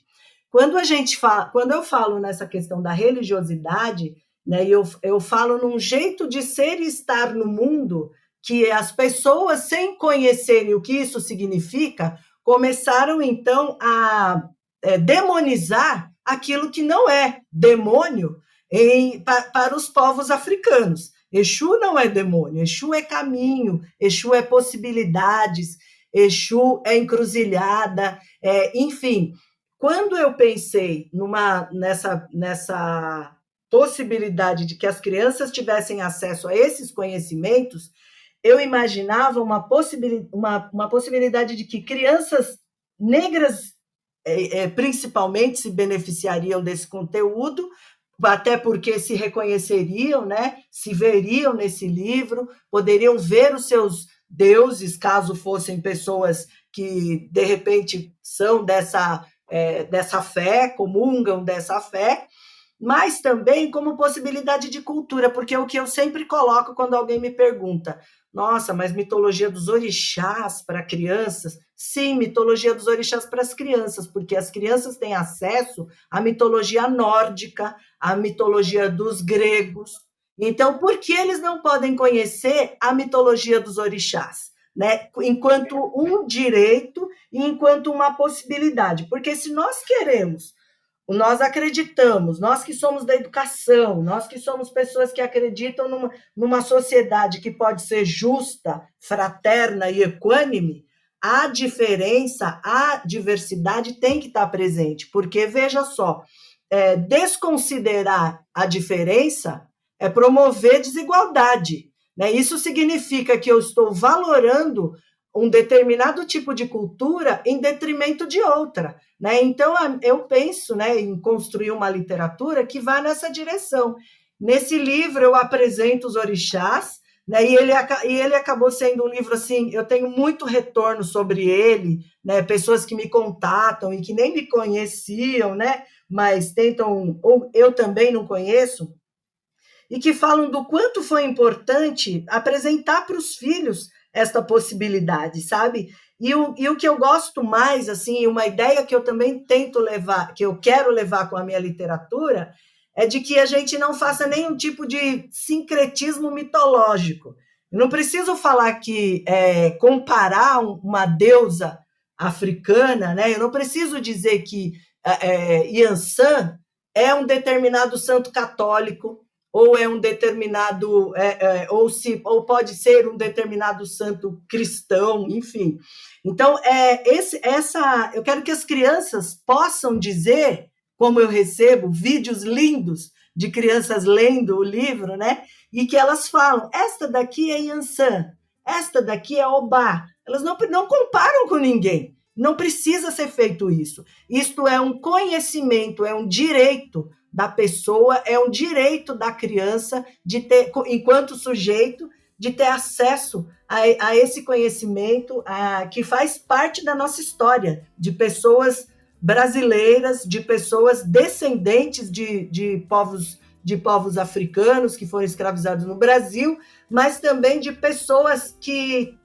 Quando eu falo nessa questão da religiosidade, né, eu falo num jeito de ser e estar no mundo que as pessoas, sem conhecerem o que isso significa, começaram então a demonizar aquilo que não é demônio para os povos africanos. Exu não é demônio, Exu é caminho, Exu é possibilidades, Exu é encruzilhada, enfim. Quando eu pensei nessa possibilidade de que as crianças tivessem acesso a esses conhecimentos, eu imaginava uma possibilidade de que crianças negras, principalmente, se beneficiariam desse conteúdo, até porque se reconheceriam, né, se veriam nesse livro, poderiam ver os seus deuses, caso fossem pessoas que, de repente, são dessa fé, comungam dessa fé, mas também como possibilidade de cultura, porque é o que eu sempre coloco quando alguém me pergunta: nossa, mas mitologia dos orixás para crianças? Sim, mitologia dos orixás para as crianças, porque as crianças têm acesso à mitologia nórdica, à mitologia dos gregos. Então, por que eles não podem conhecer a mitologia dos orixás, né? Enquanto um direito e enquanto uma possibilidade? Porque se nós queremos, nós acreditamos, nós que somos da educação, nós que somos pessoas que acreditam numa sociedade que pode ser justa, fraterna e equânime, a diferença, a diversidade tem que estar presente, porque, veja só, desconsiderar a diferença é promover desigualdade, né? Isso significa que eu estou valorando um determinado tipo de cultura em detrimento de outra, né? Então, eu penso, né, em construir uma literatura que vá nessa direção. Nesse livro, eu apresento os orixás, né, e ele acabou sendo um livro, assim, eu tenho muito retorno sobre ele, né, pessoas que me contatam e que nem me conheciam, né, mas tentam, ou eu também não conheço, e que falam do quanto foi importante apresentar para os filhos esta possibilidade, sabe? E o que eu gosto mais, assim, uma ideia que eu também tento levar, que eu quero levar com a minha literatura, é de que a gente não faça nenhum tipo de sincretismo mitológico. Eu não preciso falar que comparar uma deusa africana, né? Eu não preciso dizer que Yansan é um determinado santo católico, ou é um determinado, ou pode ser um determinado santo cristão, enfim. Então, eu quero que as crianças possam dizer, como eu recebo vídeos lindos de crianças lendo o livro, né? E que elas falam: esta daqui é Yansan, esta daqui é Obá. Elas não comparam com ninguém. Não precisa ser feito isso. Isto é um conhecimento, é um direito da pessoa, é um direito da criança de ter, enquanto sujeito, de ter acesso a esse conhecimento que faz parte da nossa história, de pessoas brasileiras, de pessoas descendentes de povos africanos que foram escravizados no Brasil, mas também de pessoas que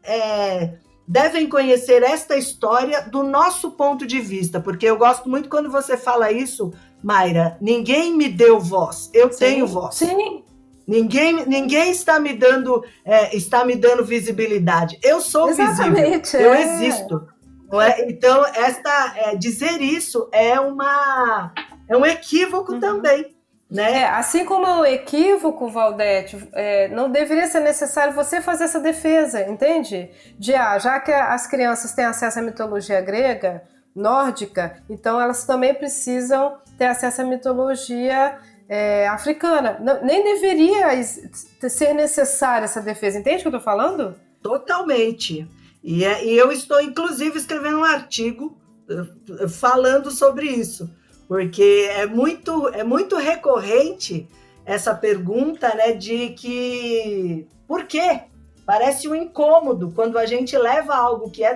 devem conhecer esta história do nosso ponto de vista, porque eu gosto muito quando você fala isso, Mayra: ninguém me deu voz, eu tenho voz. Sim. Ninguém está me dando visibilidade. Eu sou Exatamente, visível, eu existo. Não é? Então, dizer isso é um equívoco também. Né? Assim como é um equívoco, Valdete, não deveria ser necessário você fazer essa defesa, entende? Já que as crianças têm acesso à mitologia grega, nórdica, então elas também precisam ter acesso à mitologia africana. Nem deveria ser necessária essa defesa, entende o que eu estou falando? Totalmente. E eu estou, inclusive, escrevendo um artigo falando sobre isso, porque é muito recorrente essa pergunta, né, de que por quê? Parece um incômodo quando a gente leva algo que é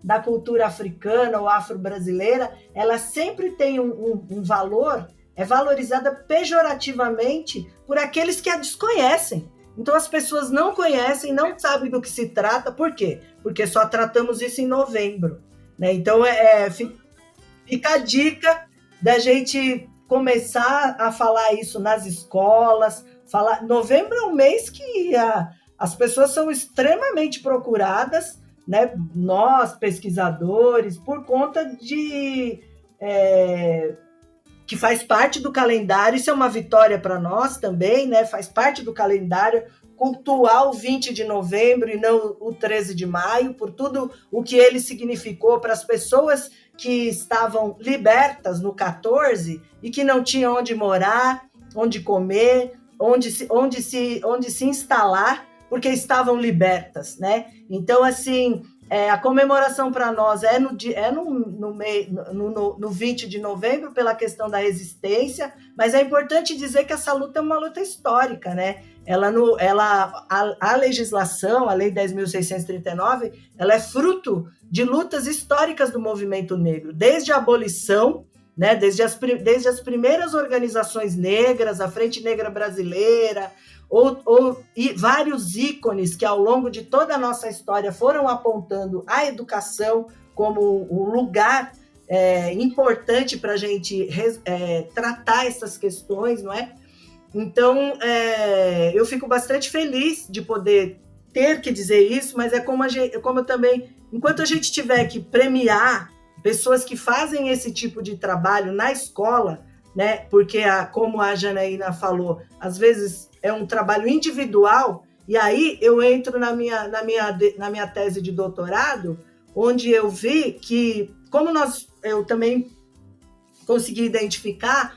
da cultura africana ou afro-brasileira, ela sempre tem um valor, é valorizada pejorativamente por aqueles que a desconhecem. Então as pessoas não conhecem, não sabem do que se trata. Por quê? Porque só tratamos isso em novembro, né? Então fica a dica da gente começar a falar isso nas escolas. Novembro é um mês que as pessoas são extremamente procuradas, né? Nós, pesquisadores, por conta de... que faz parte do calendário, isso é uma vitória para nós também, né? Faz parte do calendário cultuar o 20 de novembro e não o 13 de maio, por tudo o que ele significou para as pessoas que estavam libertas no 14 e que não tinham onde morar, onde comer, onde se instalar, porque estavam libertas, né? Então, assim, a comemoração para nós é no 20 de novembro, pela questão da resistência, mas é importante dizer que essa luta é uma luta histórica, né? A legislação, a Lei 10.639, ela é fruto de lutas históricas do movimento negro, desde a abolição, né? Desde as primeiras organizações negras, a Frente Negra Brasileira, e vários ícones que ao longo de toda a nossa história foram apontando a educação como um lugar importante para a gente tratar essas questões, não é? Então, eu fico bastante feliz de poder ter que dizer isso, mas como também, enquanto a gente tiver que premiar pessoas que fazem esse tipo de trabalho na escola, né? Porque, como a Janaína falou, às vezes é um trabalho individual, e aí eu entro na minha tese de doutorado, onde eu vi que, eu também consegui identificar,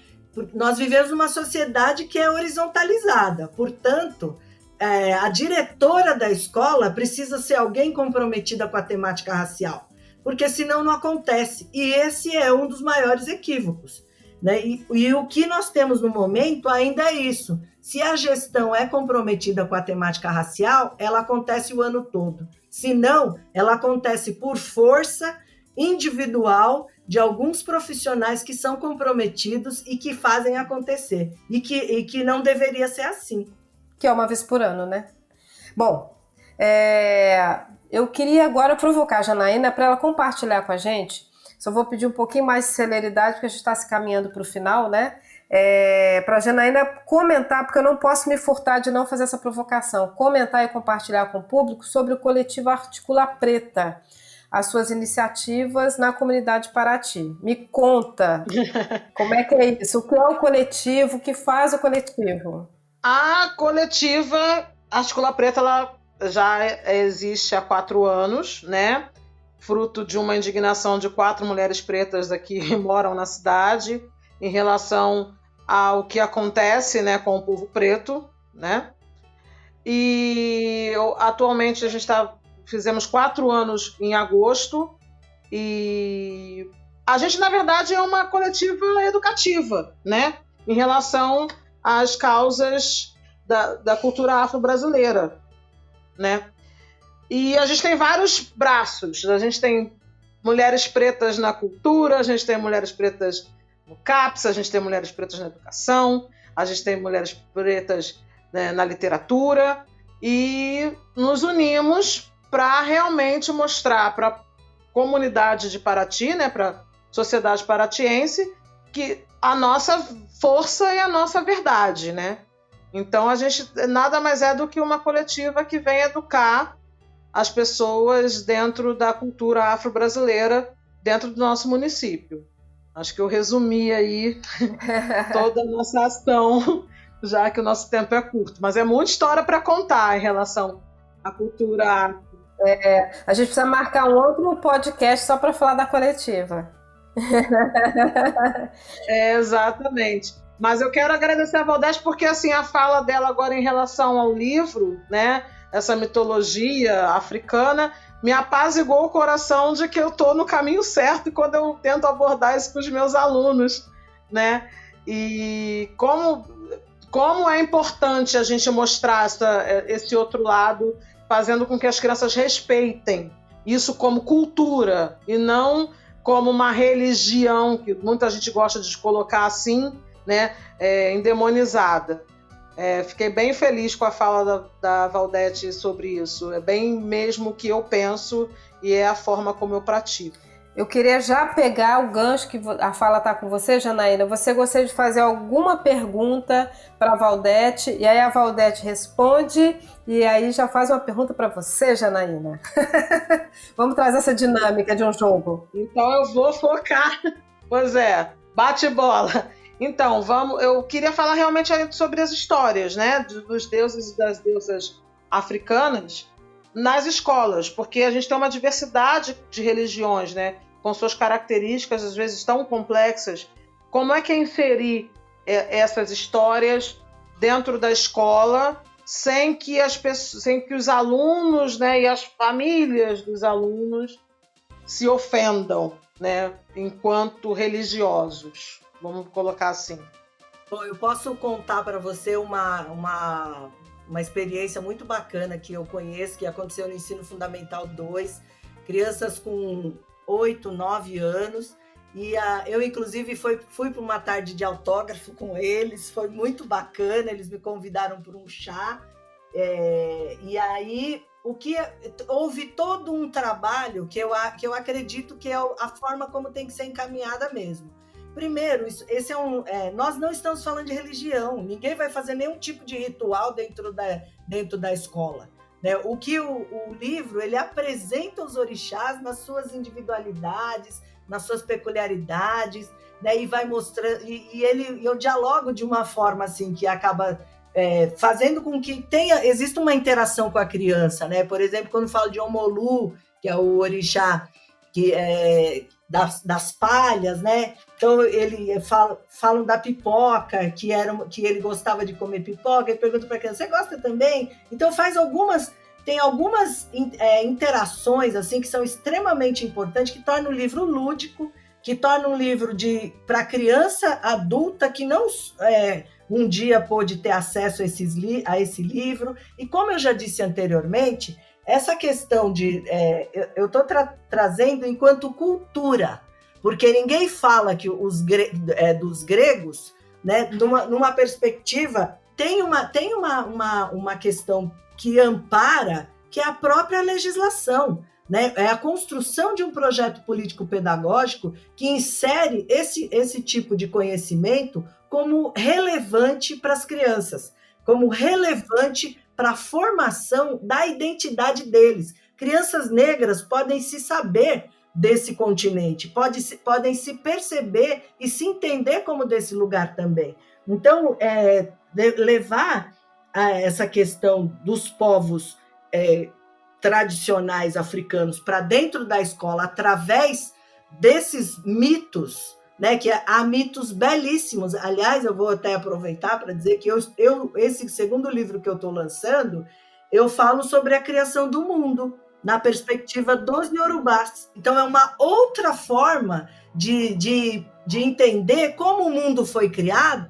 nós vivemos uma sociedade que é horizontalizada, portanto, a diretora da escola precisa ser alguém comprometida com a temática racial, porque senão não acontece, e esse é um dos maiores equívocos, né? E o que nós temos no momento ainda é isso. Se a gestão é comprometida com a temática racial, ela acontece o ano todo. Se não, ela acontece por força individual de alguns profissionais que são comprometidos e que fazem acontecer. E que não deveria ser assim. Que é uma vez por ano, né? Bom, eu queria agora provocar a Janaína para ela compartilhar com a gente. Só vou pedir um pouquinho mais de celeridade, porque a gente está se caminhando para o final, né? Para a Janaína comentar, porque eu não posso me furtar de não fazer essa provocação, comentar e compartilhar com o público sobre o coletivo Articula Preta, as suas iniciativas na comunidade Paraty. Me conta, como é que é isso? O que é o coletivo? O que faz o coletivo? A coletiva Articula Preta, ela já existe há 4 anos, né? Fruto de uma indignação de 4 mulheres pretas aqui que moram na cidade em relação ao que acontece, né, com o povo preto, né? E atualmente a gente fizemos 4 anos em agosto e a gente, na verdade, é uma coletiva educativa, né, em relação às causas da cultura afro-brasileira, né? E a gente tem vários braços. A gente tem mulheres pretas na cultura, a gente tem mulheres pretas no CAPS, a gente tem mulheres pretas na educação, a gente tem mulheres pretas, né, na literatura, e nos unimos para realmente mostrar para a comunidade de Paraty, né, para a sociedade paratiense, que a nossa força é a nossa verdade, né? Então a gente nada mais é do que uma coletiva que vem educar as pessoas dentro da cultura afro-brasileira, dentro do nosso município. Acho que eu resumi aí toda a nossa ação, já que o nosso tempo é curto. Mas é muita história para contar em relação à cultura afro. A gente precisa marcar um outro podcast só para falar da coletiva. Exatamente. Mas eu quero agradecer a Valdete porque assim, a fala dela agora em relação ao livro, né, essa mitologia africana, me apaziguou o coração de que eu estou no caminho certo quando eu tento abordar isso com os meus alunos, né? E como como é importante a gente mostrar esse outro lado, fazendo com que as crianças respeitem isso como cultura e não como uma religião, que muita gente gosta de colocar assim, né, endemonizada. Fiquei bem feliz com a fala da Valdete sobre isso. É bem mesmo o que eu penso e é a forma como eu pratico. Eu queria já pegar o gancho que a fala está com você, Janaína. Você gostaria de fazer alguma pergunta para a Valdete? E aí a Valdete responde e aí já faz uma pergunta para você, Janaína. Vamos trazer essa dinâmica de um jogo. Então eu vou focar. Pois é, bate bola. Então, eu queria falar realmente sobre as histórias, né, dos deuses e das deusas africanas nas escolas, porque a gente tem uma diversidade de religiões, né, com suas características, às vezes tão complexas. Como é que é inserir essas histórias dentro da escola sem que os alunos, né, e as famílias dos alunos se ofendam, né, enquanto religiosos? Vamos colocar assim. Bom, eu posso contar para você uma experiência muito bacana que eu conheço, que aconteceu no Ensino Fundamental 2, crianças com 8, 9 anos, e eu inclusive fui para uma tarde de autógrafo com eles, foi muito bacana, eles me convidaram para um chá, e aí houve todo um trabalho que eu acredito que é a forma como tem que ser encaminhada mesmo. Primeiro, nós não estamos falando de religião, ninguém vai fazer nenhum tipo de ritual dentro da escola, né? O que o livro, ele apresenta os orixás nas suas individualidades, nas suas peculiaridades, né? E vai mostrando, eu dialogo de uma forma assim, que acaba fazendo com que exista uma interação com a criança, né? Por exemplo, quando falo de Omolu, que é o orixá que das palhas, né? Então ele falam da pipoca, que ele gostava de comer pipoca, ele pergunta para a criança: você gosta também? Então tem algumas interações assim que são extremamente importantes, que tornam o livro lúdico, que tornam um livro para criança adulta que não um dia pôde ter acesso a esse livro. E como eu já disse anteriormente, essa questão eu estou trazendo enquanto cultura, porque ninguém fala que dos gregos, né, numa perspectiva, tem uma questão que ampara, que é a própria legislação, né? É a construção de um projeto político-pedagógico que insere esse tipo de conhecimento como relevante para as crianças, como relevante para a formação da identidade deles. Crianças negras podem se saber desse continente, podem se perceber e se entender como desse lugar também. Então, levar essa questão dos povos tradicionais africanos para dentro da escola através desses mitos, né, que há mitos belíssimos. Aliás, eu vou até aproveitar para dizer que esse segundo livro que eu estou lançando, eu falo sobre a criação do mundo, na perspectiva dos iorubás. Então, é uma outra forma de entender como o mundo foi criado,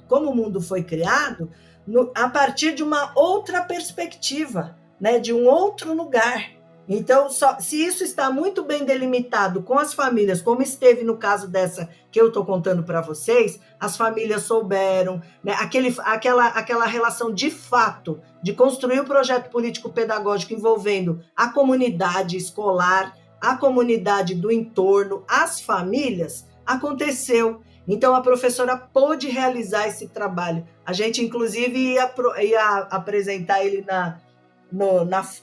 a partir de uma outra perspectiva, né, de um outro lugar. Então, se isso está muito bem delimitado com as famílias, como esteve no caso dessa que eu estou contando para vocês, as famílias souberam, né, aquela relação de fato de construir um projeto político-pedagógico envolvendo a comunidade escolar, a comunidade do entorno, as famílias, aconteceu. Então, a professora pôde realizar esse trabalho. A gente, inclusive, ia apresentar ele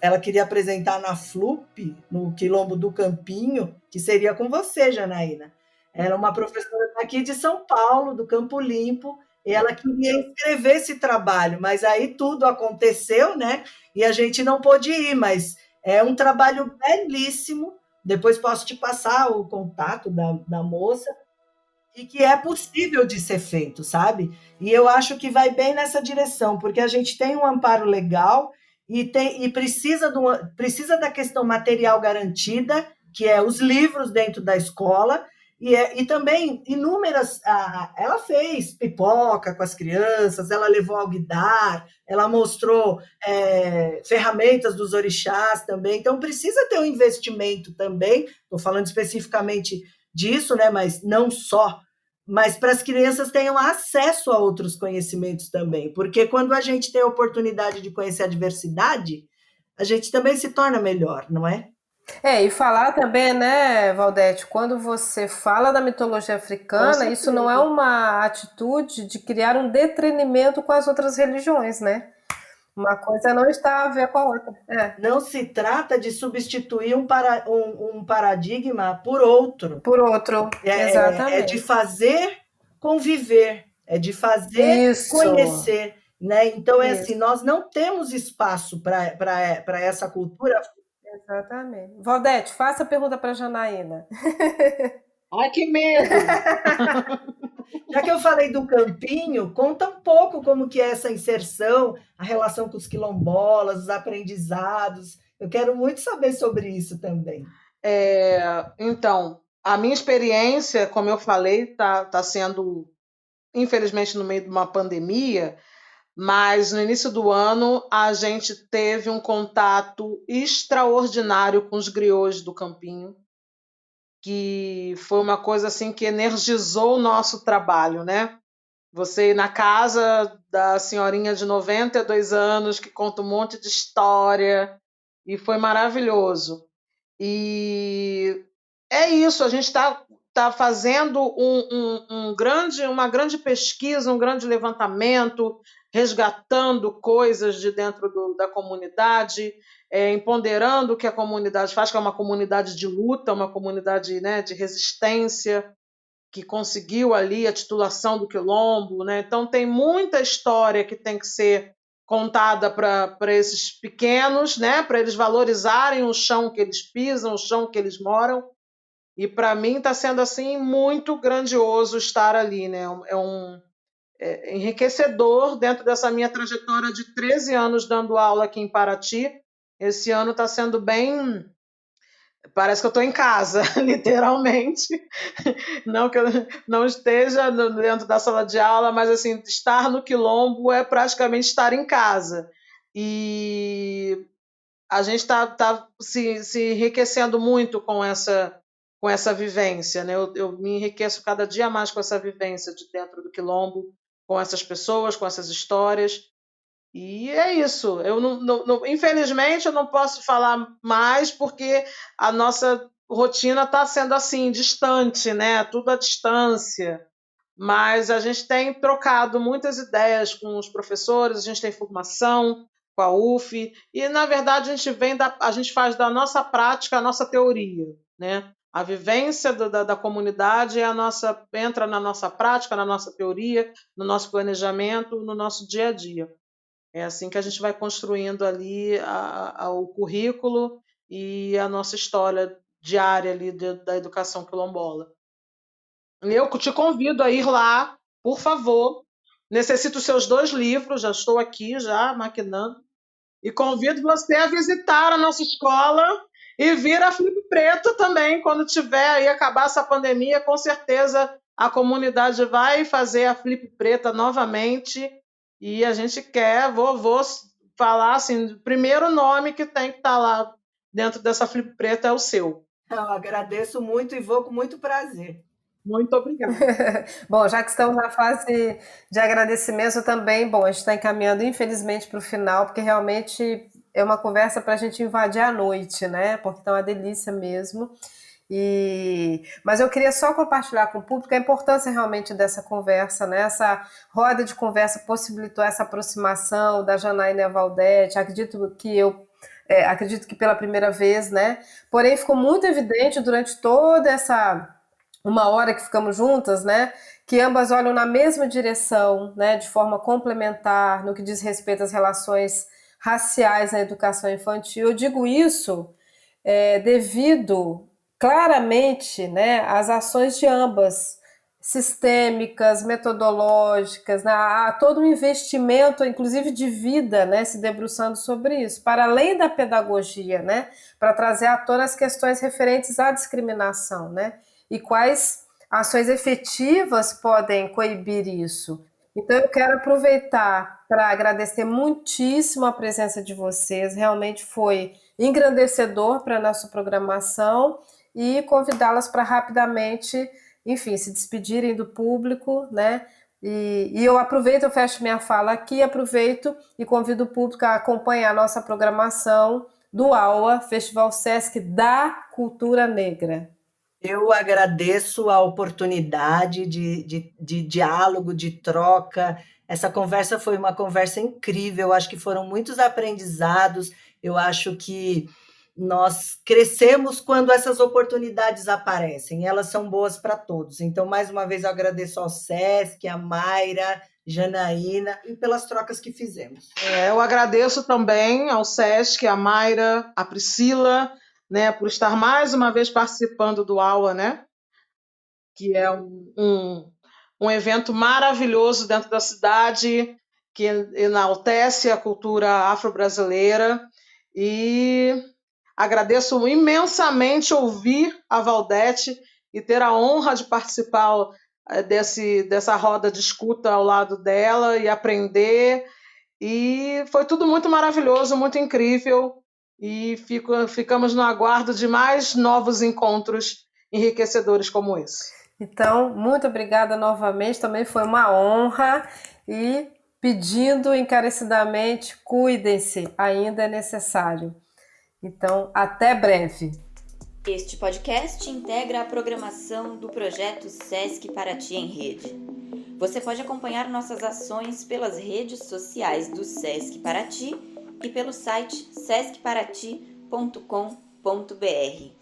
ela queria apresentar na FLUP, no Quilombo do Campinho, que seria com você, Janaína. Era uma professora aqui de São Paulo, do Campo Limpo, e ela queria escrever esse trabalho, mas aí tudo aconteceu, né? E a gente não pôde ir, mas é um trabalho belíssimo. Depois posso te passar o contato da moça, e que é possível de ser feito, sabe? E eu acho que vai bem nessa direção, porque a gente tem um amparo legal e precisa da questão material garantida, que é os livros dentro da escola, E também inúmeras. Ela fez pipoca com as crianças, ela levou alguidar, ela mostrou ferramentas dos orixás também. Então, precisa ter um investimento também. Estou falando especificamente disso, né? Mas não só. Mas para as crianças tenham acesso a outros conhecimentos também. Porque quando a gente tem a oportunidade de conhecer a diversidade, a gente também se torna melhor, não é? E falar também, né, Valdete, quando você fala da mitologia africana, isso não é uma atitude de criar um detrimento com as outras religiões, né? Uma coisa não está a ver com a outra. Não se trata de substituir um paradigma por outro. Por outro, exatamente. É de fazer conviver, é de fazer conhecer. Né? Então, assim, nós não temos espaço para essa cultura. Exatamente. Valdete, faça a pergunta para a Janaína. Ai, que medo! Já que eu falei do campinho, conta um pouco como que é essa inserção, a relação com os quilombolas, os aprendizados. Eu quero muito saber sobre isso também. Então, a minha experiência, como eu falei, tá sendo, infelizmente, no meio de uma pandemia, mas no início do ano a gente teve um contato extraordinário com os griots do Campinho, que foi uma coisa assim que energizou o nosso trabalho, né? Você ir na casa da senhorinha de 92 anos que conta um monte de história e foi maravilhoso. E é isso, a gente está fazendo uma grande pesquisa, um grande levantamento, resgatando coisas de dentro da comunidade, empoderando o que a comunidade faz, que é uma comunidade de luta, uma comunidade, né, de resistência, que conseguiu ali a titulação do quilombo, né? Então tem muita história que tem que ser contada para esses pequenos, né? Para eles valorizarem o chão que eles pisam, o chão que eles moram. E para mim está sendo assim muito grandioso estar ali, né? É enriquecedor dentro dessa minha trajetória de 13 anos dando aula aqui em Paraty. Esse ano está sendo bem. Parece que eu estou em casa, literalmente. Não que eu não esteja dentro da sala de aula, mas assim, estar no quilombo é praticamente estar em casa. E a gente está se enriquecendo muito com essa vivência, né? Eu me enriqueço cada dia mais com essa vivência de dentro do quilombo, com essas pessoas, com essas histórias. E é isso. Eu infelizmente, eu não posso falar mais porque a nossa rotina está sendo assim, distante, né? Tudo à distância. Mas a gente tem trocado muitas ideias com os professores, a gente tem formação com a UF, e na verdade a gente faz da nossa prática a nossa teoria, né? A vivência da comunidade entra na nossa prática, na nossa teoria, no nosso planejamento, no nosso dia a dia. É assim que a gente vai construindo ali o currículo e a nossa história diária ali da educação quilombola. Eu te convido a ir lá, por favor. Necessito os seus 2 livros, já estou aqui, já maquinando. E convido você a visitar a nossa escola e vir a Flip Preto também, quando tiver aí acabar essa pandemia, com certeza a comunidade vai fazer a Flip Preta novamente. E a gente vou falar assim, o primeiro nome que tem que estar lá dentro dessa Flip Preta é o seu. Eu agradeço muito e vou com muito prazer. Muito obrigada. Bom, já que estamos na fase de agradecimento também, bom, a gente está encaminhando, infelizmente, para o final, porque realmente é uma conversa para a gente invadir a noite, né? Porque está uma delícia mesmo. Mas eu queria só compartilhar com o público a importância realmente dessa conversa, né? Essa roda de conversa possibilitou essa aproximação da Janaína e a Valdete. Acredito que pela primeira vez, né? Porém, ficou muito evidente durante toda essa 1 hora que ficamos juntas, né, que ambas olham na mesma direção, né, de forma complementar no que diz respeito às relações raciais na educação infantil. Eu digo isso devido claramente, né, às ações de ambas, sistêmicas, metodológicas, né, há todo um investimento, inclusive de vida, né, se debruçando sobre isso, para além da pedagogia, né, para trazer à tona as questões referentes à discriminação, né, e quais ações efetivas podem coibir isso. Então, eu quero aproveitar para agradecer muitíssimo a presença de vocês, realmente foi engrandecedor para a nossa programação e convidá-las para rapidamente, enfim, se despedirem do público, né? E eu aproveito, eu fecho minha fala aqui, aproveito e convido o público a acompanhar a nossa programação do AUA, Festival Sesc da Cultura Negra. Eu agradeço a oportunidade de diálogo, de troca. Essa conversa foi uma conversa incrível, acho que foram muitos aprendizados, eu acho que nós crescemos quando essas oportunidades aparecem, elas são boas para todos. Então, mais uma vez, eu agradeço ao Sesc, a Mayra, Janaína, e pelas trocas que fizemos. Eu agradeço também ao Sesc, a Mayra, a Priscila, né, por estar mais uma vez participando do AUA, né, que é um evento maravilhoso dentro da cidade, que enaltece a cultura afro-brasileira, e agradeço imensamente ouvir a Valdete e ter a honra de participar dessa roda de escuta ao lado dela e aprender. E foi tudo muito maravilhoso, muito incrível. E ficamos no aguardo de mais novos encontros enriquecedores como esse. Então, muito obrigada novamente, também foi uma honra e pedindo encarecidamente, cuidem-se, ainda é necessário. Então, até breve. Este podcast integra a programação do projeto Sesc Paraty em Rede. Você pode acompanhar nossas ações pelas redes sociais do Sesc Paraty e pelo site sescparaty.com.br.